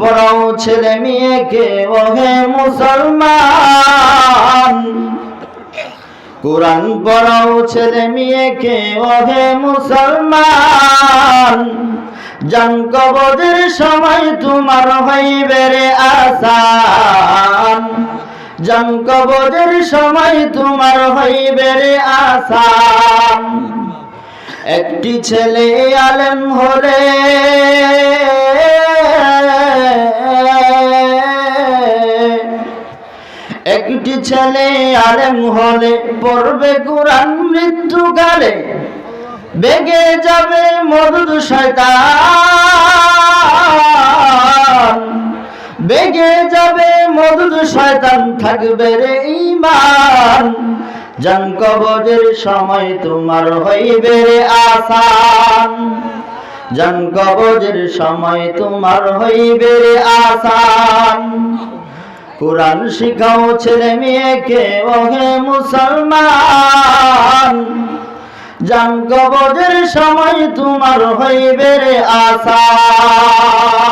পড়াও ছেলে মেয়েকে ওহে মুসলমান, কোরআন পড়াও ছেলে মেয়েকে ওহে মুসলমান। জান কবজের সময় তোমার হইবে রে আসান, জান কবজের সময় তোমার হইবে রে আসান। একটি ছেলে আলেম হলে একটি ছেলে আলেম হলে পড়বে কোরআন মৃত্যুকালে বেগে যাবে মরদ শয়তান, বেগে যাবে মরদ শয়তান, থাকবে রে ঈমান। জান কবজের সময় তোমার হইবে রে আসান, জান কবজের সময় তোমার হইবে রে আসান। কোরআন শিখাও ছেলে মেয়েকে ওহে মুসলমান, জান কবজের সময় তোমার হইবে রে আসান।